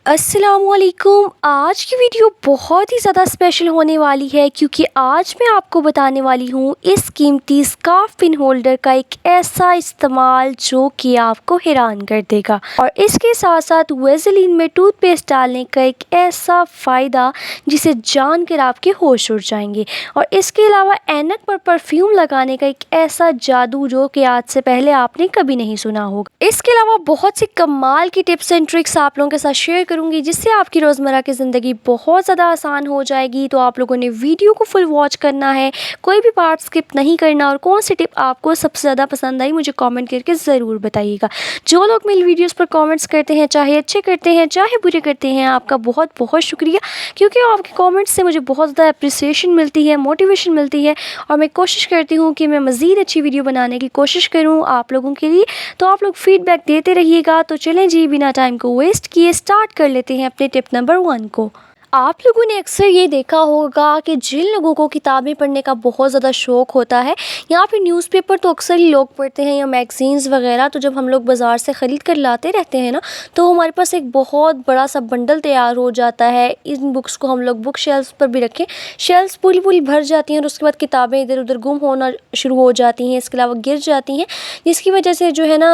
अस्सलामुअलैकुम। आज की वीडियो बहुत ही ज़्यादा स्पेशल होने वाली है क्योंकि आज मैं आपको बताने वाली हूँ इस कीमती स्कार्फ पिन होल्डर का एक ऐसा इस्तेमाल जो कि आपको हैरान कर देगा, और इसके साथ साथ वेज़लिन में टूथपेस्ट डालने का एक ऐसा फ़ायदा जिसे जानकर आपके होश उड़ जाएंगे, और इसके अलावा ऐनक पर परफ्यूम लगाने का एक ऐसा जादू जो कि आज से पहले आपने कभी नहीं सुना होगा। इसके अलावा बहुत सी कमाल की टिप्स एंड ट्रिक्स आप लोगों के साथ शेयर करूंगी जिससे आपकी रोज़मर्रा की ज़िंदगी बहुत ज़्यादा आसान हो जाएगी। तो आप लोगों ने वीडियो को फुल वॉच करना है, कोई भी पार्ट स्किप नहीं करना, और कौन सी टिप आपको सबसे ज़्यादा पसंद आई मुझे कमेंट करके ज़रूर बताइएगा। जो लोग मेरी वीडियोस पर कमेंट्स करते हैं, चाहे अच्छे करते हैं चाहे बुरे करते हैं, आपका बहुत बहुत शुक्रिया, क्योंकि आपके कमेंट्स से मुझे बहुत ज़्यादा अप्रिसिएशन मिलती है, मोटिवेशन मिलती है, और मैं कोशिश करती हूँ कि मैं मज़ीद अच्छी वीडियो बनाने की कोशिश करूँ आप लोगों के लिए। तो आप लोग फीडबैक देते रहिएगा। तो चलें जी, बिना टाइम को वेस्ट किए स्टार्ट कर लेते हैं अपने टिप नंबर 1 को। आप लोगों ने अक्सर ये देखा होगा कि जिन लोगों को किताबें पढ़ने का बहुत ज़्यादा शौक़ होता है, या फिर न्यूज़पेपर तो अक्सर ही लोग पढ़ते हैं, या मैगज़ीन्स वगैरह, तो जब हम लोग बाज़ार से ख़रीद कर लाते रहते हैं ना, तो हमारे पास एक बहुत बड़ा सा बंडल तैयार हो जाता है। इन बुक्स को हम लोग बुक शेल्फ पर भी रखें, शेल्फ्स पूरी पूरी भर जाती हैं, और उसके बाद किताबें इधर उधर गुम होना शुरू हो जाती हैं, इसके अलावा गिर जाती हैं, जिसकी वजह से जो है ना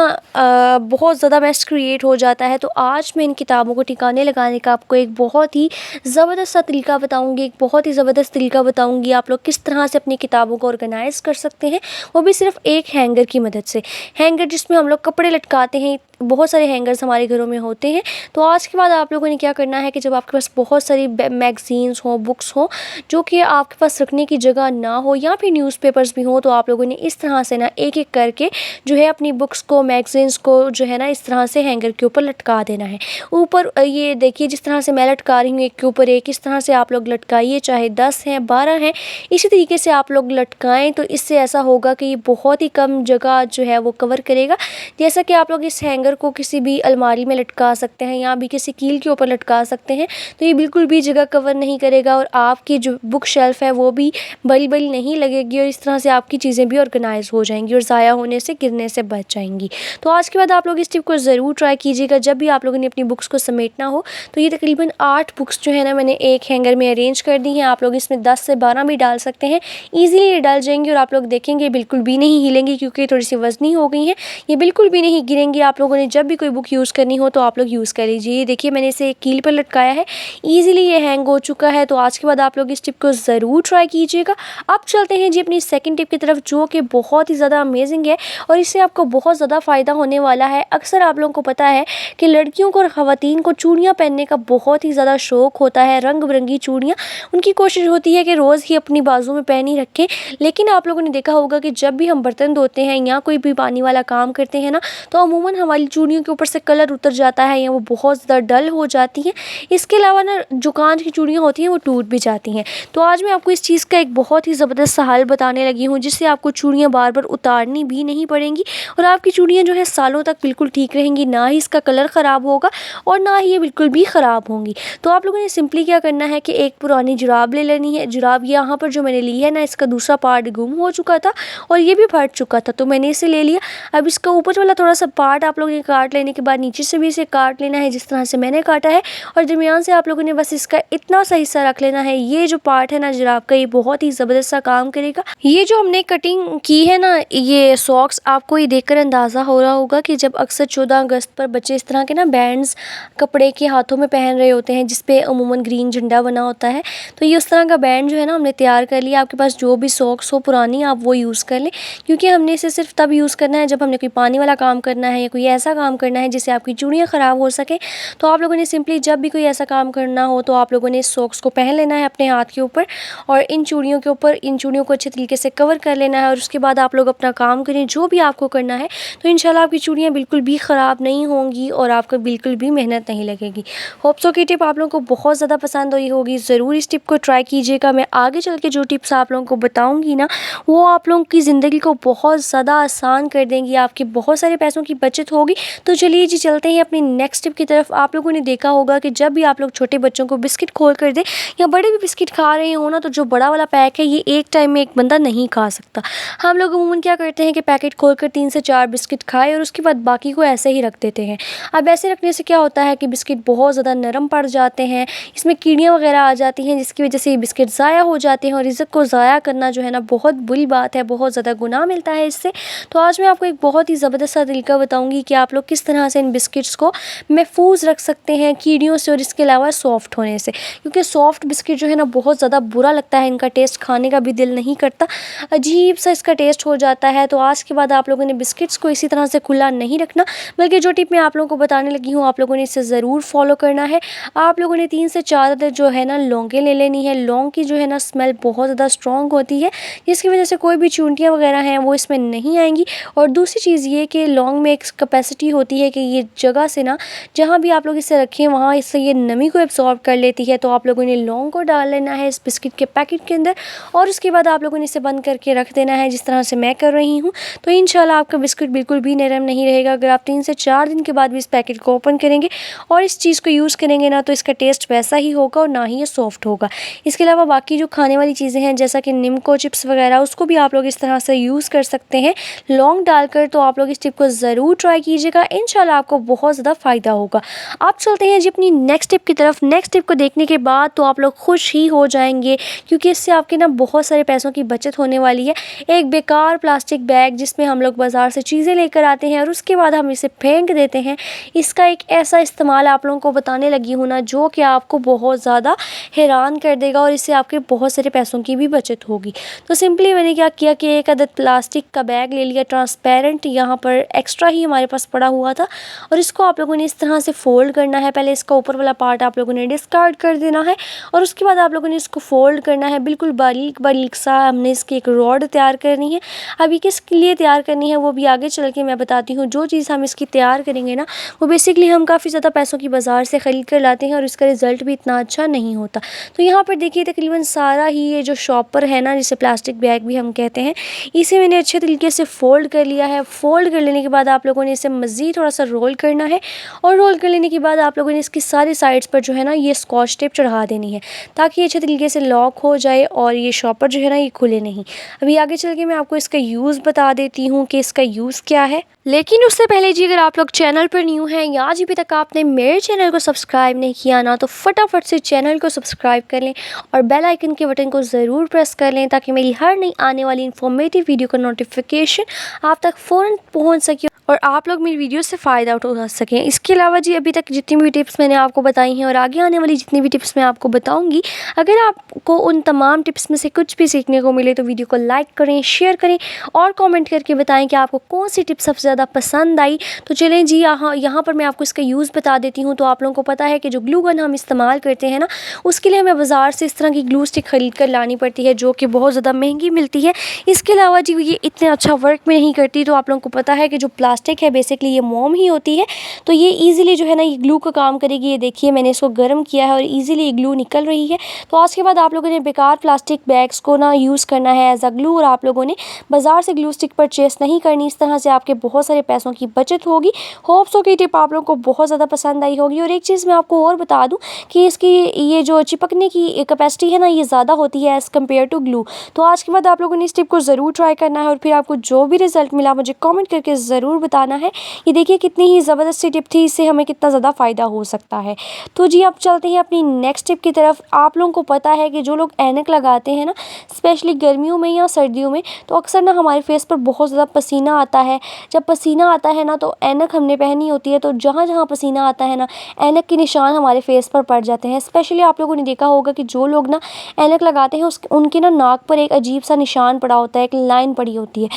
बहुत ज़्यादा मेस क्रिएट हो जाता है। तो आज मैं इन किताबों को ठिकाने लगाने का आपको एक बहुत ही ज़बरदस्त सा तरीका बताऊंगी, एक बहुत ही ज़बरदस्त तरीका बताऊंगी आप लोग किस तरह से अपनी किताबों को ऑर्गेनाइज़ कर सकते हैं, वो भी सिर्फ एक हैंगर की मदद से। हैंगर जिसमें हम लोग कपड़े लटकाते हैं, बहुत सारे हैंगर्स हमारे घरों में होते हैं। तो आज के बाद आप लोगों ने क्या करना है कि जब आपके पास बहुत सारी मैगज़ीन्स हो, बुक्स हो, जो कि आपके पास रखने की जगह ना हो, या फिर न्यूज़पेपर्स भी हो, तो आप लोगों ने इस तरह से ना एक एक करके जो है अपनी बुक्स को, मैगज़ीन्स को जो है ना इस तरह से हैंगर के ऊपर लटका देना है। ऊपर ये देखिए जिस तरह से मैं लटका रही हूँ, एक के ऊपर एक, इस तरह से आप लोग लटकाइए, चाहे 10 हैं 12 हैं, इसी तरीके से आप लोग लटकाएँ। तो इससे ऐसा होगा कि ये बहुत ही कम जगह जो है वो कवर करेगा। जैसा कि आप लोग इस हैंगर को किसी भी अलमारी में लटका सकते हैं, या भी किसी कील के ऊपर लटका सकते हैं, तो ये बिल्कुल भी जगह कवर नहीं करेगा, और आपकी जो बुक शेल्फ है वो भी बड़ी बड़ी नहीं लगेगी, और इस तरह से आपकी चीज़ें भी ऑर्गेनाइज हो जाएंगी और ज़ाया होने से, गिरने से बच जाएंगी। तो आज के बाद आप लोग इस टिप को ज़रूर ट्राई कीजिएगा। जब भी आप लोगों ने अपनी बुक्स को समेटना हो, तो ये तकरीबन 8 बुक्स जो है ना मैंने एक हैंगर में अरेंज कर दी हैं। आप लोग इसमें 10 से 12 भी डाल सकते हैं, ईजिली ये डल जाएंगी, और आप लोग देखेंगे बिल्कुल भी नहीं हिलेंगी, क्योंकि थोड़ी सी वजनी हो गई हैं, ये बिल्कुल भी नहीं गिरेंगी। आप लोगों ने जब भी कोई बुक यूज़ करनी हो तो आप लोग यूज़ कर लीजिए। देखिए मैंने इसे एक कील पर लटकाया है, ईजिली ये हैंग हो चुका है। तो आज के बाद आप लोग इस टिप को ज़रूर ट्राई कीजिएगा। अब चलते हैं जी अपनी सेकंड टिप की तरफ, जो कि बहुत ही ज़्यादा अमेजिंग है, और इससे आपको बहुत ज़्यादा फ़ायदा होने वाला है। अक्सर आप लोगों को पता है कि लड़कियों को और ख़वातीन को चूड़ियाँ पहनने का बहुत ही ज़्यादा शौक़ होता है, रंग बिरंगी चूड़ियाँ। उनकी कोशिश होती है कि रोज़ ही अपनी बाजू में पहनी रखें, लेकिन आप लोगों ने देखा होगा कि जब भी हम बर्तन धोते हैं या कोई भी पानी वाला काम करते हैं ना, तो अमूमन हमारी चूड़ियों के ऊपर से कलर उतर जाता है, या वो बहुत ज़्यादा डल हो जाती हैं। इसके अलावा ना जो कांच की चूड़ियाँ होती हैं वो टूट भी जाती हैं। तो आज मैं आपको इस चीज़ का एक बहुत ही ज़बरदस्त सा हल बताने लगी हूँ, जिससे आपको चूड़ियाँ बार बार उतारनी भी नहीं पड़ेंगी, और आपकी चूड़ियाँ जो है सालों तक बिल्कुल ठीक रहेंगी, ना ही इसका कलर ख़राब होगा और ना ही ये बिल्कुल भी ख़राब होंगी। तो आप लोगों ने सिंपली क्या करना है कि एक पुरानी जुराब ले लेनी है। जुराब यहाँ पर जो मैंने ली है ना, इसका दूसरा पार्ट गुम हो चुका था और ये भी फट चुका था, तो मैंने इसे ले लिया। अब इसका ऊपर वाला थोड़ा सा पार्ट आप लोगों ने काट लेने के बाद नीचे से भी इसे काट लेना है, जिस तरह से मैंने काटा है, और दरमियान से आप लोगों ने बस इसका इतना सा हिस्सा रख लेना है। ये जो पार्ट है ना जुराब का, ये बहुत ही ज़बरदस्त सा काम करेगा। ये जो हमने कटिंग की है ना, ये सॉक्स, आपको ये देखकर अंदाज़ा हो रहा होगा कि जब अक्सर 14 अगस्त पर बच्चे इस तरह के ना बैंड्स कपड़े के हाथों में पहन रहे होते हैं, जिसपे अमूमन ग्रीन झंडा बना होता है, तो ये उस तरह का बैंड जो है ना हमने तैयार कर लिया। आपके पास जो भी सॉक्स हो पुरानी, आप वो यूज़ कर लें, क्योंकि हमने इसे सिर्फ तब यूज़ करना है जब हमने कोई पानी वाला काम करना है, या कोई ऐसा काम करना है जिससे आपकी चूड़ियाँ ख़राब हो सके। तो आप लोगों ने सिंपली जब भी कोई ऐसा काम करना हो, तो आप लोगों ने इस सॉक्स को पहन लेना है अपने हाथ के ऊपर, और इन चूड़ियों के ऊपर इन चूड़ियों को अच्छे तरीके से कवर कर लेना है, और उसके बाद आप लोग अपना काम करें जो भी आपको करना है। तो इंशाल्लाह आपकी चूड़ियाँ बिल्कुल भी ख़राब नहीं होंगी, और आपको बिल्कुल भी मेहनत नहीं लगेगी। होप सो की टिप आप लोगों को बहुत ज़्यादा पसंद हुई होगी। ज़रूर इस टिप को ट्राई कीजिएगा। मैं आगे चल के जो टिप्स आप लोगों को बताऊँगी ना, वो आप लोगों की ज़िंदगी को बहुत ज़्यादा आसान कर देंगी। आपके बहुत सारे पैसों की बचत होगी, भी। तो चलिए जी चलते हैं अपनी नेक्स्ट टिप की तरफ। आप लोगों ने देखा होगा कि जब भी आप लोग छोटे बच्चों को बिस्किट खोल कर दें या बड़े भी बिस्किट खा रहे हो ना, तो जो बड़ा वाला पैक है ये एक टाइम में एक बंदा नहीं खा सकता। हम लोग अमूमन क्या करते हैं कि पैकेट खोलकर 3 से 4 बिस्किट खाए और उसके बाद बाकी को ऐसे ही रख देते हैं। अब ऐसे रखने से क्या होता है कि बिस्किट बहुत ज़्यादा नरम पड़ जाते हैं, इसमें कीड़ियाँ वगैरह आ जाती हैं, जिसकी वजह से ये बिस्किट ज़ाया हो जाते हैं और रिज़्क को ज़ाया करना जो है ना बहुत बुरी बात है, बहुत ज़्यादा गुनाह मिलता है इससे। तो आज मैं आपको एक बहुत ही ज़बरदस्त सा तरीका बताऊँगी कि आप लोग किस तरह से इन बिस्किट्स को महफूज रख सकते हैं कीड़ियों से और इसके अलावा सॉफ्ट होने से, क्योंकि सॉफ्ट बिस्किट जो है ना बहुत ज़्यादा बुरा लगता है, इनका टेस्ट खाने का भी दिल नहीं करता, अजीब सा इसका टेस्ट हो जाता है। तो आज के बाद आप लोगों ने बिस्किट्स को इसी तरह से खुला नहीं रखना, बल्कि जो टिप मैं आप लोगों को बताने लगी हूँ आप लोगों ने इसे ज़रूर फॉलो करना है। आप लोगों ने 3 से 4 अदद जो है ना लौंगें ले लेनी है। लौंग की जो है ना स्मेल बहुत ज़्यादा स्ट्रॉन्ग होती है, जिसकी वजह से कोई भी चूंटियाँ वगैरह हैं वो इसमें नहीं आएंगी। और दूसरी चीज़ ये कि लौंग में एक कैपेसिटी होती है कि ये जगह से ना जहाँ भी आप लोग इसे रखें वहाँ इससे ये नमी को एब्सॉर्ब कर लेती है। तो आप लोगों ने लौंग को डाल लेना है इस बिस्किट के पैकेट के अंदर और उसके बाद आप लोगों ने इसे बंद करके रख देना है, जिस तरह से मैं कर रही हूँ। तो इंशाल्लाह आपका बिस्किट बिल्कुल भी नरम नहीं रहेगा। अगर आप 3 से 4 दिन के बाद भी इस पैकेट को ओपन करेंगे और इस चीज़ को यूज़ करेंगे ना, तो इसका टेस्ट वैसा ही होगा और ना ही ये सॉफ्ट होगा। इसके अलावा बाकी जो खाने वाली चीज़ें हैं जैसा कि निम्को चिप्स वगैरह, उसको भी आप लोग इस तरह से यूज़ कर सकते हैं लौंग डालकर। तो आप लोग इस टिप को ज़रूर ट्राई कीजिएगा, इंशाल्लाह आपको बहुत ज़्यादा फ़ायदा होगा। आप चलते हैं जी अपनी नेक्स्ट टिप की तरफ। नेक्स्ट टिप को देखने के बाद तो आप लोग खुश ही हो जाएंगे, क्योंकि इससे आपके ना बहुत सारे पैसों की बचत होने वाली है। एक बेकार प्लास्टिक बैग जिसमें हम लोग बाज़ार से चीज़ें लेकर आते हैं और उसके बाद हम इसे फेंक देते हैं, इसका एक ऐसा इस्तेमाल आप लोगों को बताने लगी हूँ ना जो कि आपको बहुत ज़्यादा हैरान कर देगा और इससे आपके बहुत सारे पैसों की भी बचत होगी। तो सिंपली मैंने क्या किया कि एक अदद प्लास्टिक का बैग ले लिया, ट्रांसपेरेंट, यहाँ पर एक्स्ट्रा ही हमारे पास पड़ा हुआ था, और इसको आप लोगों ने इस तरह से फ़ोल्ड करना है। पहले इसका ऊपर वाला पार्ट आप लोगों ने डिस्कार्ड कर देना है और उसके बाद आप लोगों ने इसको फ़ोल्ड करना है बिल्कुल बारीक बारीक सा। हमने इसकी एक रॉड तैयार करनी है। अभी किस लिए तैयार करनी है वो भी आगे चल के मैं बताती हूँ। जो चीज़ हम इसकी तैयार करेंगे ना वो बेसिकली हम काफ़ी ज़्यादा पैसों की बाज़ार से ख़रीद कर लाते हैं और इसका रिज़ल्ट भी इतना अच्छा नहीं होता। तो यहाँ पर देखिए तकरीबन सारा ही ये जो शॉपर है ना, जिसे प्लास्टिक बैग भी हम कहते हैं, इसे मैंने अच्छे तरीके से फ़ोल्ड कर लिया है। फ़ोल्ड कर लेने के बाद आप लोगों ने इसे मज़ीद थोड़ा सा रोल करना है और रोल कर लेने के बाद आप लोगों ने इसकी सारी साइड्स पर जो है ना ये स्कॉच टेप चढ़ा देनी है, ताकि ये अच्छे तरीके से लॉक हो जाए और ये शॉपर जो है ना ये खुले नहीं। अभी आगे चल के मैं आपको इसका यूज़ बता देती हूँ कि इसका यूज़ क्या है। लेकिन उससे पहले जी अगर आप लोग चैनल पर न्यू हैं या आज अभी तक आपने मेरे चैनल को सब्सक्राइब नहीं किया ना, तो फटाफट से चैनल को सब्सक्राइब कर लें और बेल आइकन के बटन को ज़रूर प्रेस कर लें, ताकि मेरी हर नई आने वाली इन्फॉर्मेटिव वीडियो का नोटिफिकेशन आप तक फ़ौरन पहुंच सके और आप लोग मेरी वीडियो से फ़ायदा उठा सकें। इसके अलावा जी अभी तक जितनी भी टिप्स मैंने आपको बताई हैं और आगे आने वाली जितनी भी टिप्स मैं आपको बताऊंगी, अगर आपको उन तमाम टिप्स में से कुछ भी सीखने को मिले तो वीडियो को लाइक करें, शेयर करें और कमेंट करके बताएं कि आपको कौन सी टिप्स सबसे ज़्यादा पसंद आई। तो चलें जी यहाँ पर मैं आपको इसका यूज़ बता देती हूँ। तो आप लोगों को पता है कि जो ग्लू गन हम इस्तेमाल करते हैं ना, उसके लिए हमें बाज़ार से इस तरह की ग्लू स्टिक ख़रीद कर लानी पड़ती है, जो कि बहुत ज़्यादा महंगी मिलती है। इसके अलावा जी ये इतने अच्छा वर्क में नहीं करती। तो आप लोगों को पता है कि जो प्लास्टिक है बेसिकली ये मोम ही होती है, तो ये ईज़िली जो है ना ये ग्लू का काम करेगी। ये देखिए मैंने इसको गर्म किया है और ईज़िली ग्लू निकल रही है। तो आज के बाद आप लोगों ने बेकार प्लास्टिक बैग्स को ना यूज़ करना है एज अ ग्लू, और आप लोगों ने बाज़ार से ग्लू स्टिक परचेस नहीं करनी। इस तरह से आपके बहुत सारे पैसों की बचत होगी। होप सो की टिप आप लोगों को बहुत ज़्यादा पसंद आई होगी। और एक चीज़ मैं आपको और बता दूँ कि इसकी ये जो चिपकने की कैपेसिटी है ना ये ज़्यादा होती है एज़ कम्पेयर टू ग्लू। तो आज के बाद आप लोगों ने इस टिप को ज़रूर ट्राई करना है और फिर आपको जो भी रिज़ल्ट मिला मुझे कमेंट करके ज़रूर बताना है। ये देखिए कितनी ही ज़बरदस्त सी टिप थी, इससे हमें कितना ज़्यादा फ़ायदा हो सकता है। तो जी अब चलते हैं अपनी नेक्स्ट टिप की तरफ। आप लोगों को पता है कि जो लोग ऐनक लगाते हैं ना, स्पेशली गर्मियों में या सर्दियों में, तो अक्सर ना हमारे फेस पर बहुत ज़्यादा पसीना आता है। जब पसीना आता है ना तो ऐनक हमने पहनी होती है, तो जहाँ जहाँ पसीना आता है ना ऐनक के निशान हमारे फेस पर पड़ जाते हैं। स्पेशली आप लोगों ने देखा होगा कि जो लोग ना ऐनक लगाते हैं उनके ना नाक पर एक अजीब सा निशान पड़ा होता है, एक लाइन पड़ी होती है।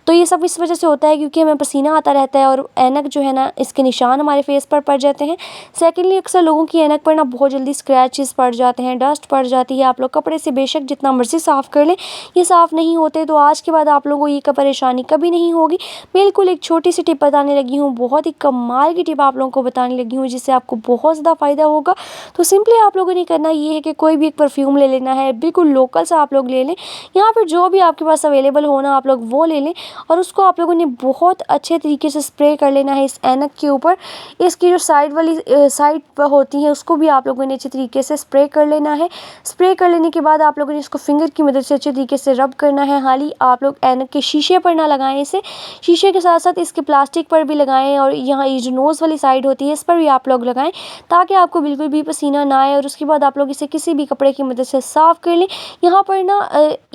तो ये सब इस वजह से होता है क्योंकि हमें पसीना आता रहता है और ऐनक जो है ना इसके निशान हमारे फेस पर पड़ जाते हैं। सेकेंडली अक्सर लोगों की ऐनक पर ना बहुत जल्दी स्क्रैचेस पड़ जाते हैं, डस्ट पड़ जाती है। आप लोग कपड़े से बेशक जितना मर्जी साफ़ कर लें ये साफ़ नहीं होते। तो आज के बाद आप लोगों को ये परेशानी कभी नहीं होगी। बिल्कुल एक छोटी सी टिप बताने लगी हूँ, बहुत ही कमाल की टिप आप लोगों को बताने लगी हूँ, जिससे आपको बहुत ज़्यादा फ़ायदा होगा। तो सिंपली आप लोगों ने करना ये है कि कोई भी एक परफ्यूम ले लेना है, बिल्कुल लोकल सा आप लोग ले लें, यहाँ पर जो भी आपके पास अवेलेबल हो ना आप लोग वो ले लें और उसको आप लोगों ने बहुत अच्छे तरीके से स्प्रे स्प्रे कर लेना है इस ऐनक के ऊपर। इसकी जो साइड वाली साइड होती है उसको भी आप लोगों ने अच्छे तरीके से स्प्रे कर लेना है। स्प्रे कर लेने के बाद आप लोगों ने इसको फिंगर की मदद से अच्छे तरीके से रब करना है। हाल ही आप लोग ऐनक के शीशे पर ना लगाएं इसे, शीशे के साथ साथ इसके प्लास्टिक पर भी लगाएं और यहाँ ये जो नोज़ वाली साइड होती है इस पर भी आप लोग लगाएं, ताकि आपको बिल्कुल भी पसीना ना आए। और उसके बाद आप लोग इसे किसी भी कपड़े की मदद से साफ़ कर लें। यहाँ पर ना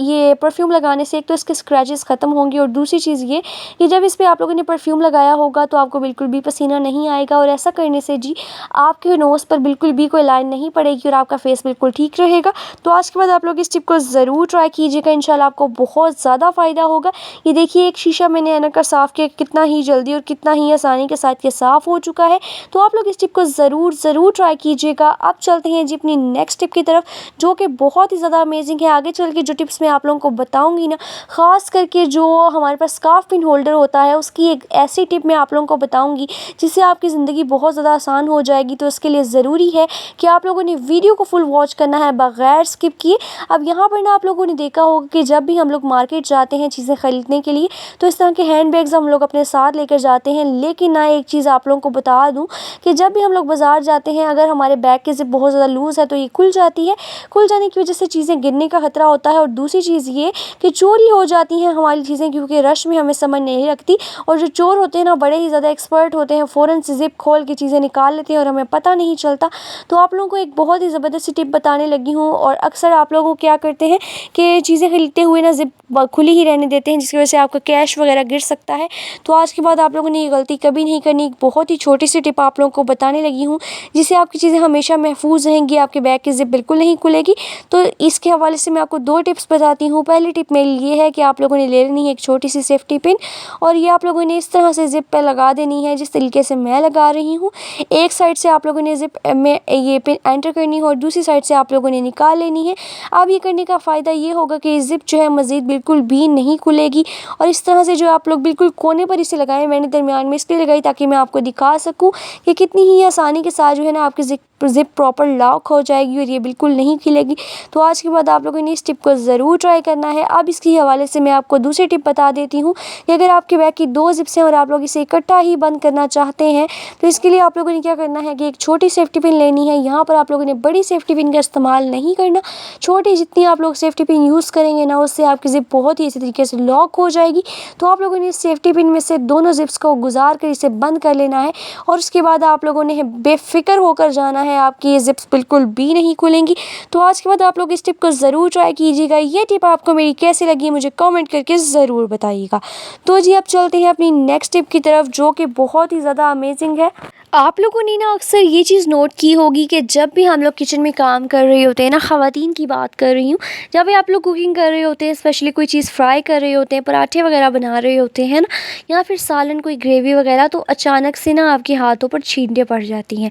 ये परफ्यूम लगाने से एक तो इसके स्क्रैचेस ख़त्म होंगे और दूसरी चीज़ ये कि जब इस पर आप लोगों ने परफ्यूम लगाया होगा तो आपको बिल्कुल भी पसीना नहीं आएगा। और ऐसा करने से जी आपके नोज़ पर बिल्कुल भी कोई लाइन नहीं पड़ेगी और आपका फेस बिल्कुल ठीक रहेगा। तो आज के बाद आप लोग इस टिप को ज़रूर ट्राई कीजिएगा, इंशाल्लाह आपको बहुत ज़्यादा फ़ायदा होगा। ये देखिए एक शीशा मैंने ऐनक का साफ़ किया, कितना ही जल्दी और कितना ही आसानी के साथ ये साफ़ हो चुका है। तो आप लोग इस टिप को ज़रूर ट्राई कीजिएगा। अब चलते हैं जी अपनी नेक्स्ट टिप की तरफ, जो कि बहुत ही ज़्यादा अमेजिंग है। आगे चल के जो टिप्स मैं आप लोगों को बताऊँगी ना, ख़ास करके जो हमारे पास स्कार्फ पिन होल्डर होता है उसकी एक ऐसी टिप मैं आप लोगों को बताऊँगी जिससे आपकी ज़िंदगी बहुत ज़्यादा आसान हो जाएगी। तो इसके लिए ज़रूरी है कि आप लोगों ने वीडियो को फुल वॉच करना है बगैर स्किप किए। अब यहाँ पर ना आप लोगों ने देखा होगा कि जब भी हम लोग मार्केट जाते हैं चीज़ें ख़रीदने के लिए तो इस तरह के हैंड बैग्स हम लोग अपने साथ लेकर जाते हैं। लेकिन ना एक चीज़ आप लोगों को बता दूँ कि जब भी हम लोग बाज़ार जाते हैं, अगर हमारे बैग की ज़िप बहुत ज़्यादा लूज़ है तो ये खुल जाती है। खुल जाने की वजह से चीज़ें गिरने का ख़तरा होता है। और दूसरी चीज़ ये कि चोरी हो जाती हैं हमारी चीज़ें, क्योंकि रश में हमें समझ नहीं लगती। और जो चोर होते हैं ना बड़े ही ज़्यादा एक्सपर्ट होते हैं, फ़ौरन से ज़िप खोल के चीज़ें निकाल लेते हैं और हमें पता नहीं चलता। तो आप लोगों को एक बहुत ही ज़बरदस्त टिप बताने लगी हूँ। और अक्सर आप लोगों क्या करते हैं कि चीज़ें खरीदते हुए ना ज़िप खुली ही रहने देते हैं, जिसकी वजह से आपका कैश वगैरह गिर सकता है। तो आज के बाद आप लोगों ने ये गलती कभी नहीं करनी। एक बहुत ही छोटी सी टिप आप लोगों को बताने लगी हूँ जिससे आपकी चीज़ें हमेशा महफूज रहेंगी, आपके बैग की ज़िप बिल्कुल नहीं खुलेगी। तो इसके हवाले से मैं आपको 2 टिप्स बताती हूँ। पहली टिप मेरी ये है कि आप लोगों ने ले लेनी है एक छोटी सी सेफ्टी पिन और ये आप लोगों ने इस तरह से ज़िप पर लगा देनी है जिस तरीके से मैं लगा रही हूँ। एक साइड से आप लोगों ने ज़िप में ये पिन एंटर करनी है और दूसरी साइड से आप लोगों ने निकाल लेनी है। अब ये करने का फ़ायदा ये होगा कि ज़िप जो है मज़ीद बिल्कुल भी नहीं खुलेगी। और इस तरह से जो आप लोग बिल्कुल कोने पर इसे लगाएं, मैंने दरमियान में इसलिए लगाई ताकि मैं आपको दिखा सकूं कि कितनी ही आसानी के साथ जो है ना आपकी ज़िप प्रॉपर लॉक हो जाएगी और ये बिल्कुल नहीं खिलेगी। तो आज के बाद आप लोगों ने इस टिप को ज़रूर ट्राई करना है। अब इसके हवाले से मैं आपको दूसरी टिप बता देती हूँ कि अगर आपके बैग की 2 ज़िप्स हैं और आप लोग इसे इकट्ठा ही बंद करना चाहते हैं तो इसके लिए आप लोगों ने क्या करना है कि एक छोटी सेफ्टी पिन लेनी है। यहाँ पर आप लोगों ने बड़ी सेफ्टी पिन का इस्तेमाल नहीं करना। छोटी जितनी आप लोग सेफ्टी पिन यूज़ करेंगे ना उससे आपकी ज़िप बहुत ही अच्छी तरीके से लॉक हो जाएगी। तो आप लोगों ने इस सेफ्टी पिन में से दोनों ज़िप्स को गुजार कर इसे बंद कर लेना है और उसके बाद आप लोगों ने बेफिक्र होकर जाना है, आपकी ये ज़िप्स बिल्कुल भी नहीं खुलेंगी। तो आज के बाद आप लोग इस टिप को ज़रूर ट्राई कीजिएगा। ये टिप आपको मेरी कैसी लगी मुझे कमेंट करके ज़रूर बताइएगा। तो जी अब चलते हैं अपनी नेक्स्ट टिप की तरफ, जो कि बहुत ही ज़्यादा अमेजिंग है। आप लोगों ने ना अक्सर ये चीज़ नोट की होगी कि जब भी हम लोग किचन में काम कर रहे होते हैं ना, ख़वातीन की बात कर रही हूँ, जब भी आप लोग कुकिंग कर रहे होते हैं, स्पेशली कोई चीज़ फ्राई कर रहे होते हैं, पराठे वगैरह बना रहे होते हैं ना, या फिर सालन कोई ग्रेवी वगैरह, तो अचानक से ना आपके हाथों पर छींटे पड़ जाती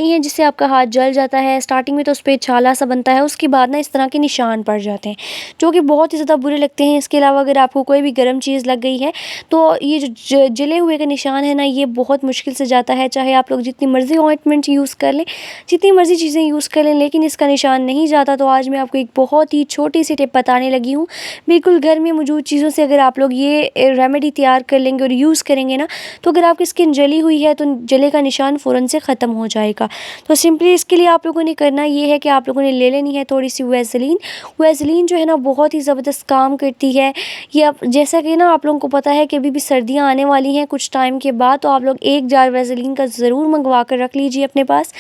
हैं जिससे आपका हाथ जल जाता है। स्टार्टिंग में तो उस पर छाला सा बनता है, उसके बाद ना इस तरह के निशान पड़ जाते हैं जो कि बहुत ही ज़्यादा बुरे लगते हैं। इसके अलावा अगर आपको कोई भी गर्म चीज़ लग गई है तो ये जो जले हुए का निशान है ना, ये बहुत मुश्किल जाता है। चाहे आप लोग जितनी मर्ज़ी ऑइंटमेंट यूज़ कर लें, जितनी मर्ज़ी चीज़ें यूज़ कर लें, लेकिन इसका निशान नहीं जाता। तो आज मैं आपको एक बहुत ही छोटी सी टिप बताने लगी हूँ। बिल्कुल घर में मौजूद चीज़ों से अगर आप लोग ये रेमेडी तैयार कर लेंगे और यूज़ करेंगे ना, तो अगर आपकी स्किन जली हुई है तो जले का निशान फ़ौरन से ख़त्म हो जाएगा। तो सिंपली इसके लिए आप लोगों ने करना ये है कि आप लोगों ने ले लेनी है थोड़ी सी वैसलीन जो है ना बहुत ही ज़बरदस्त काम करती है। ये आप जैसा कि ना आप लोगों को पता है कि अभी भी सर्दियाँ आने वाली हैं कुछ टाइम के बाद, तो आप लोग 1 जार वैसलीन का ज़रूर मंगवा कर रख लीजिए अपने पास,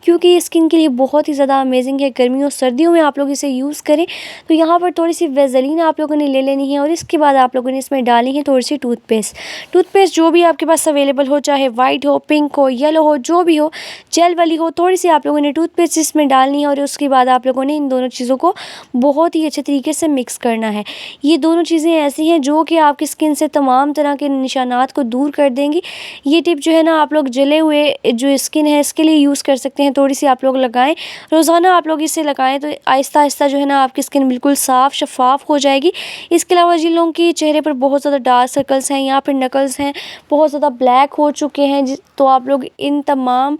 क्योंकि ये स्किन के लिए बहुत ही ज़्यादा अमेजिंग है। गर्मियों सर्दियों में आप लोग इसे यूज़ करें। तो यहाँ पर थोड़ी सी वैसलीन आप लोगों ने ले लेनी है और इसके बाद आप लोगों ने इसमें डालनी है थोड़ी सी टूथपेस्ट जो भी आपके पास अवेलेबल हो, चाहे वाइट हो, पिंक हो, येलो हो, जो भी हो, जेल वाली हो, थोड़ी सी आप लोगों ने टूथपेस्ट इसमें डालनी है। और उसके बाद आप लोगों ने इन दोनों चीज़ों को बहुत ही अच्छे तरीके से मिक्स करना है। ये दोनों चीज़ें ऐसी हैं जो कि आपकी स्किन से तमाम तरह के निशानात को दूर कर देंगी। ये टिप जो है ना आप लोग जले हुए जो स्किन है इसके लिए यूज़ कर सकते हैं। थोड़ी सी आप लोग लगाएं, रोज़ाना आप लोग इसे लगाएं तो आहिस्ता आहिस्ता जो है ना आपकी स्किन बिल्कुल साफ़ शफाफ हो जाएगी। इसके अलावा जिन लोगों की चेहरे पर बहुत ज़्यादा डार्क सर्कल्स हैं या फिर नकल्स हैं बहुत ज़्यादा ब्लैक हो चुके हैं, तो आप लोग इन तमाम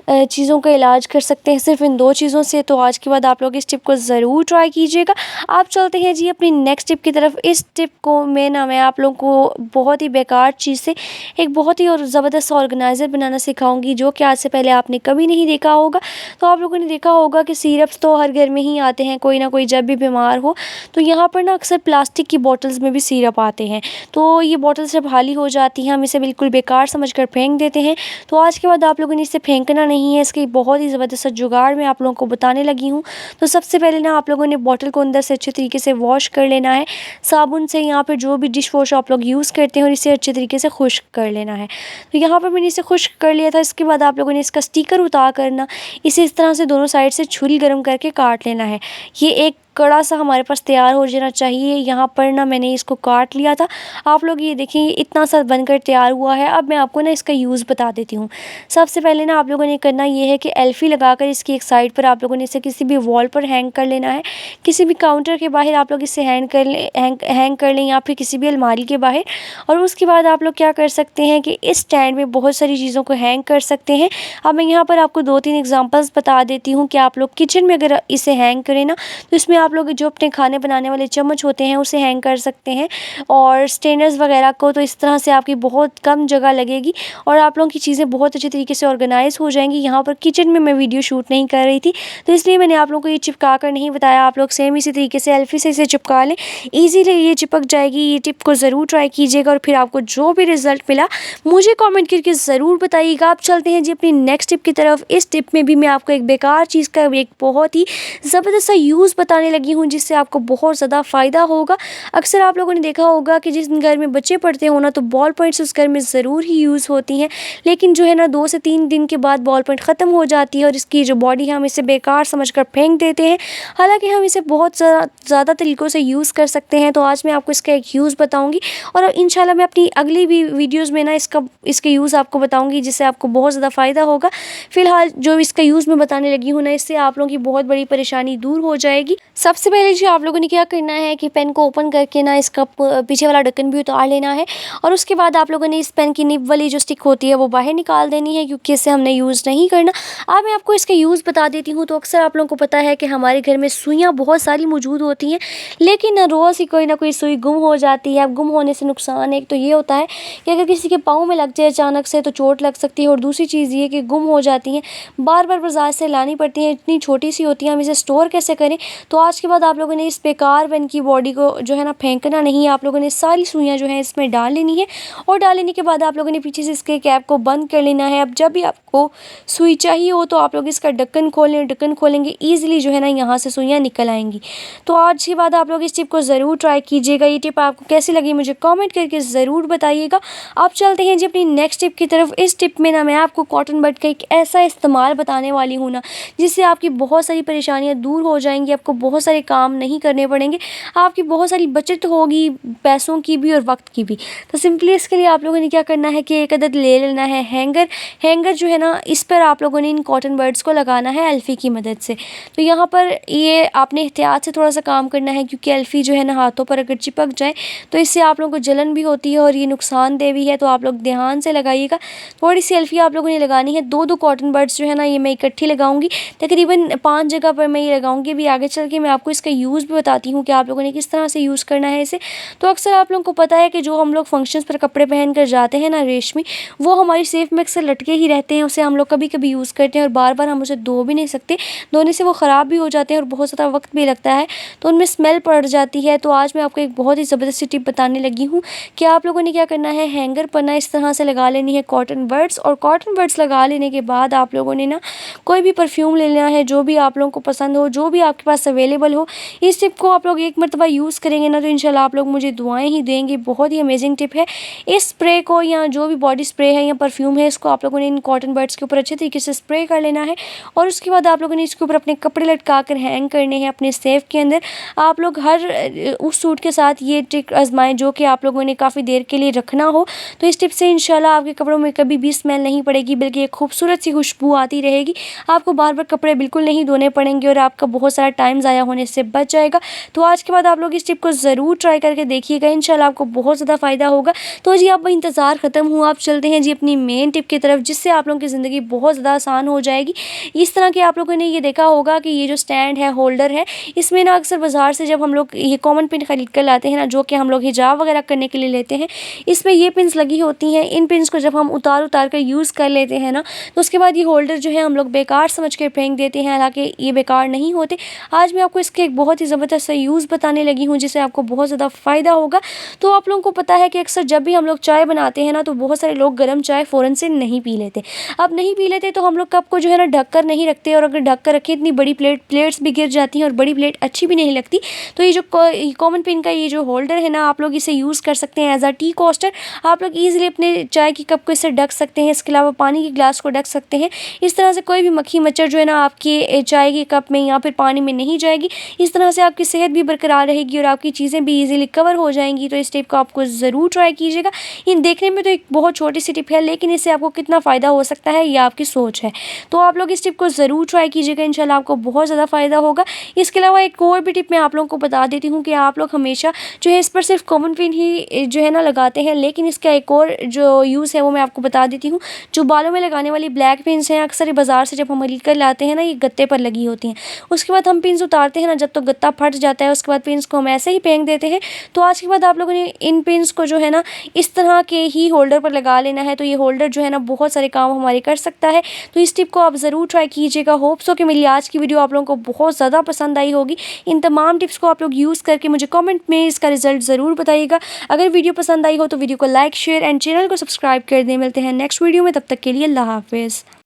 चीज़ों का इलाज कर सकते हैं सिर्फ इन 2 चीज़ों से। तो आज के बाद आप लोग इस टिप को ज़रूर ट्राई कीजिएगा। आप चलते हैं जी अपनी नेक्स्ट टिप की तरफ। इस टिप को मैं आप लोगों को बहुत ही बेकार चीज़ से एक बहुत ही और ज़बरदस्त ऑर्गेनाइज़र बनाना सिखाऊंगी, जो कि आज से पहले आपने कभी नहीं देखा होगा। तो आप लोगों ने देखा होगा कि सिरप्स तो हर घर में ही आते हैं, कोई ना कोई जब भी बीमार हो तो यहाँ पर ना अक्सर प्लास्टिक की बॉटल्स में भी सिरप आते हैं। तो ये बॉटल्स जब खाली हो जाती हैं हम इसे बिल्कुल बेकार समझकर फेंक देते हैं। तो आज के बाद आप लोगों ने इसे फेंकना नहीं है, इसकी बहुत ही ज़बरदस्त जुगाड़ मैं आप लोगों को बताने लगी हूँ। तो सबसे पहले ना आप लोगों ने बॉटल को अंदर से अच्छे तरीके से वॉश कर लेना है साबुन से, यहाँ पर जो भी डिश वॉश आप लोग यूज़ करते हैं, और इसे अच्छे तरीके से खुश्क कर लेना है। तो यहाँ पर मैंने इसे खुश्क कर लिया था। इसके बाद आप लोगों ने इसका स्टिकर उतार करना इसे इस तरह से दोनों साइड से छुरी गर्म करके काट लेना है। ये एक कड़ा सा हमारे पास तैयार हो जाना चाहिए। यहाँ पर ना मैंने इसको काट लिया था। आप लोग ये देखें, ये इतना सा बनकर तैयार हुआ है। अब मैं आपको ना इसका यूज़ बता देती हूँ। सबसे पहले ना आप लोगों ने करना ये है कि एल्फी लगाकर इसकी एक साइड पर आप लोगों ने इसे किसी भी वॉल पर हैंग कर लेना है। किसी भी काउंटर के बाहर आप लोग इसे हैंग कर लें या फिर किसी भी अलमारी के बाहर। और उसके बाद आप लोग क्या कर सकते हैं कि इस स्टैंड में बहुत सारी चीज़ों को हैंग कर सकते हैं। अब मैं यहाँ पर आपको 2-3 एग्जांपल्स बता देती हूँ कि आप लोग किचन में अगर इसे हैंग करें ना, तो इसमें आप लोग जो अपने खाने बनाने वाले चम्मच होते हैं उसे हैंग कर सकते हैं, और स्टेनर्स वगैरह को। तो इस तरह से आपकी बहुत कम जगह लगेगी और आप लोगों की चीज़ें बहुत अच्छे तरीके से ऑर्गेनाइज हो जाएंगी। यहाँ पर किचन में मैं वीडियो शूट नहीं कर रही थी, तो इसलिए मैंने आप लोगों को ये चिपका कर नहीं बताया। आप लोग सेम इसी तरीके से एल्फी से इसे चिपका लें, ईजीली ये चिपक जाएगी। ये टिप को ज़रूर ट्राई कीजिएगा और फिर आपको जो भी रिजल्ट मिला मुझे कमेंट करके ज़रूर बताइएगा। आप चलते हैं जी अपनी नेक्स्ट टिप की तरफ। इस टिप में भी मैं आपको एक बेकार चीज़ का एक बहुत ही ज़बरदस्त सा यूज़ बताने लगी हूँ, जिससे आपको बहुत ज़्यादा फ़ायदा होगा। अक्सर आप लोगों ने देखा होगा कि जिस घर में बच्चे पढ़ते हो ना, तो बॉल पॉइंट्स उस घर में ज़रूर ही यूज़ होती हैं, लेकिन जो है ना 2 से 3 दिन के बाद बॉल पॉइंट ख़त्म हो जाती है और इसकी जो बॉडी है हम इसे बेकार समझकर फेंक देते हैं। हालांकि हम इसे बहुत ज़्यादा तरीक़ों से यूज़ कर सकते हैं। तो आज मैं आपको इसका एक यूज़ बताऊँगी और इंशाल्लाह मैं अपनी अगली भी वीडियोज़ में ना इसके यूज़ आपको बताऊँगी, जिससे आपको बहुत ज़्यादा फ़ायदा होगा। फ़िलहाल जो इसका यूज़ मैं बताने लगी हूँ ना, इससे आप लोगों की बहुत बड़ी परेशानी दूर हो जाएगी। सबसे पहले जो आप लोगों ने क्या करना है कि पेन को ओपन करके ना इसका पीछे वाला ढक्कन भी उतार लेना है, और उसके बाद आप लोगों ने इस पेन की निब वाली जो स्टिक होती है वो बाहर निकाल देनी है, क्योंकि इसे हमने यूज़ नहीं करना। अब मैं आपको इसका यूज़ बता देती हूँ। तो अक्सर आप लोगों को पता है कि हमारे घर में सुइयाँ बहुत सारी मौजूद होती हैं, लेकिन रोज़ ही कोई ना कोई सुई गुम हो जाती है। अब गुम होने से नुकसान एक तो ये होता है कि अगर किसी के पाँव में लग जाए अचानक से तो चोट लग सकती है, और दूसरी चीज़ ये कि गुम हो जाती हैं, बार बार बाजार से लानी पड़ती हैं, इतनी छोटी सी होती हैं, हम इसे स्टोर कैसे करें। तो आज के बाद आप लोगों ने इस बेकार पेन की बॉडी को जो है ना फेंकना नहीं है। आप लोगों ने सारी सुइयाँ जो है इसमें डाल लेनी है, और डाल लेने के बाद आप लोगों ने पीछे से इसके कैप को बंद कर लेना है। अब जब भी आपको सुई चाहिए हो तो आप लोग इसका ढक्कन खोलें, ढक्कन खोलेंगे ईजिली जो है ना यहाँ से सुइयाँ निकल आएंगी। तो आज के बाद आप लोग इस टिप को ज़रूर ट्राई कीजिएगा। ये टिप आपको कैसी लगी मुझे कमेंट करके ज़रूर बताइएगा। आप चलते हैं जी अपनी नेक्स्ट टिप की तरफ। इस टिप में ना मैं आपको कॉटन बड का एक ऐसा इस्तेमाल बताने वाली हूँ ना, जिससे आपकी बहुत सारी परेशानियाँ दूर हो जाएंगी। आपको बहुत सारे काम नहीं करने पड़ेंगे, आपकी बहुत सारी बचत होगी, पैसों की भी और वक्त की भी। तो सिंपली इसके लिए आप लोगों ने क्या करना है कि एक अदद ले लेना है हैंगर जो है ना, इस पर आप लोगों ने इन कॉटन बर्ड्स को लगाना है एल्फी की मदद से। तो यहाँ पर ये आपने एहतियात से थोड़ा सा काम करना है, क्योंकि एल्फी जो है ना हाथों पर अगर चिपक जाए तो इससे आप लोगों को जलन भी होती है और ये नुकसानदेह भी है। तो आप लोग ध्यान से लगाइएगा। थोड़ी सी एल्फी आप लोगों ने लगानी है। 2-2 कॉटन बर्ड्स जो है ना ये मैं इकट्ठी लगाऊंगी, तकरीबन 5 जगह पर मैं ये लगाऊंगी। भी आगे चल के मैं आपको इसका यूज़ भी बताती हूँ कि आप लोगों ने किस तरह से यूज़ करना है इसे। तो अक्सर आप लोगों को पता है कि जो हम लोग फंक्शंस पर कपड़े पहन कर जाते हैं ना रेशमी, वो हमारी सेफ में अक्सर लटके ही रहते हैं। उसे हम लोग कभी कभी यूज़ करते हैं और बार बार हम उसे धो भी नहीं सकते। धोने से वो ख़राब भी हो जाते हैं और बहुत ज़्यादा वक्त भी लगता है, तो उनमें स्मेल पड़ जाती है। तो आज मैं आपको एक बहुत ही ज़बरदस्त टिप बताने लगी हूँ कि आप लोगों ने क्या करना है, हैंगर पर ना इस तरह से लगा लेनी है कॉटन बर्ड्स, और कॉटन बर्ड्स लगा लेने के बाद आप लोगों ने ना कोई भी परफ्यूम ले लेना है, जो भी आप लोगों को पसंद हो, जो भी आपके पास अवेलेबल हो। इस टिप को आप लोग एक मरतबा यूज़ करेंगे ना, तो इंशाल्लाह आप लोग मुझे दुआएं ही देंगे। बहुत ही अमेजिंग टिप है। इस स्प्रे को या जो भी बॉडी स्प्रे है या परफ्यूम है, इसको आप लोगों ने इन कॉटन बर्ड्स के ऊपर अच्छे तरीके से स्प्रे कर लेना है, और उसके बाद आप लोगों ने इसके ऊपर अपने कपड़े लटका कर हैंग करने हैं अपने सेफ के अंदर। आप लोग हर उस सूट के साथ ये ट्रिक आजमाएं जो कि आप लोगों ने काफ़ी देर के लिए रखना हो। तो इस टिप से इंशाल्लाह आपके कपड़ों में कभी भी स्मेल नहीं पड़ेगी, बल्कि एक खूबसूरत सी खुशबू आती रहेगी। आपको बार बार कपड़े बिल्कुल नहीं धोने पड़ेंगे और आपका बहुत सारा टाइम ज़ाया होने से बच जाएगा। तो आज के बाद आप लोग इस टिप को ज़रूर ट्राई करके देखिएगा, इंशाल्लाह आपको बहुत ज़्यादा फ़ायदा होगा। तो जी अब इंतज़ार ख़त्म हुआ, आप चलते हैं जी अपनी मेन टिप की तरफ, जिससे आप लोगों की ज़िंदगी बहुत ज़्यादा आसान हो जाएगी। इस तरह के आप लोगों ने ये देखा होगा कि ये जो स्टैंड है, होल्डर है, इसमें ना अक्सर बाज़ार से जब हम लोग ये कॉमन पिन ख़रीद कर लाते हैं ना, जो कि हम लोग हिजाब वगैरह करने के लिए लेते हैं, इसमें ये पिन्स लगी होती हैं। इन पिन्स को जब हम उतार कर यूज़ कर लेते हैं ना, तो उसके बाद ये होल्डर जो है हम लोग बेकार समझ कर फेंक देते हैं, हालाँकि ये बेकार नहीं होते। आज मैं आपको इसके एक बहुत ही ज़बरदस्त सा यूज़ बताने लगी हूँ, जिससे आपको बहुत ज़्यादा फ़ायदा होगा। तो आप लोगों को पता है कि अक्सर जब भी हम लोग चाय बनाते हैं ना, तो बहुत सारे लोग गर्म चाय फ़ौरन से नहीं पी लेते। अब नहीं पी लेते तो हम लोग कप को जो है ना ढक कर नहीं रखते, और अगर ढक कर रखें इतनी बड़ी प्लेट्स भी गिर जाती हैं और बड़ी प्लेट अच्छी भी नहीं लगती। तो ये जो कॉमन पिन का ये जो होल्डर है ना, आप लोग इसे यूज़ कर सकते हैं एज अ टी कोस्टर। आप लोग ईजिली अपने चाय की कप को इससे ढक सकते हैं। इसके अलावा पानी के ग्लास को ढक सकते हैं। इस तरह से कोई भी मक्खी मच्छर जो है ना आपके चाय के कप में या फिर पानी में नहीं जाएगी। इस तरह से आपकी सेहत भी बरकरार रहेगी और आपकी चीज़ें भी ईजिली कवर हो जाएंगी। तो इस टिप को आपको ज़रूर ट्राई कीजिएगा। इन देखने में तो एक बहुत छोटी सी टिप है, लेकिन इससे आपको कितना फ़ायदा हो सकता है ये आपकी सोच है। तो आप लोग इस टिप को ज़रूर ट्राई कीजिएगा, इंशाल्लाह आपको बहुत ज़्यादा फ़ायदा होगा। इसके अलावा एक और भी टिप मैं आप लोगों को बता देती हूँ कि आप लोग हमेशा जो है इस पर सिर्फ कॉमन पिन ही जो है ना लगाते हैं, लेकिन इसका एक और जो यूज़ है वो मैं आपको बता देती हूँ। जो बालों में लगाने वाली ब्लैक पिन्स हैं, अक्सर बाज़ार से जब हम खरीद कर लाते हैं ना, ये गत्ते पर लगी होती हैं। उसके बाद हम पिन्स उतारते हैं ना, जब तो गत्ता फट जाता है, उसके बाद पिन्स को हम ऐसे ही फेंक देते हैं। तो आज के बाद आप लोगों ने इन पिन्स को जो है ना इस तरह के ही होल्डर पर लगा लेना है। तो ये होल्डर जो है ना बहुत सारे काम हमारे कर सकता है। तो इस टिप को आप ज़रूर ट्राई कीजिएगा। होप सो कि मेरी आज की वीडियो आप लोगों को बहुत ज़्यादा पसंद आई होगी। इन तमाम टिप्स को आप लोग यूज़ करके मुझे कमेंट में इसका रिजल्ट ज़रूर बताइएगा। अगर वीडियो पसंद आई हो तो वीडियो को लाइक, शेयर एंड चैनल को सब्सक्राइब कर दें। मिलते हैं नेक्स्ट वीडियो में, तब तक के लिए अल्लाह हाफ़िज़।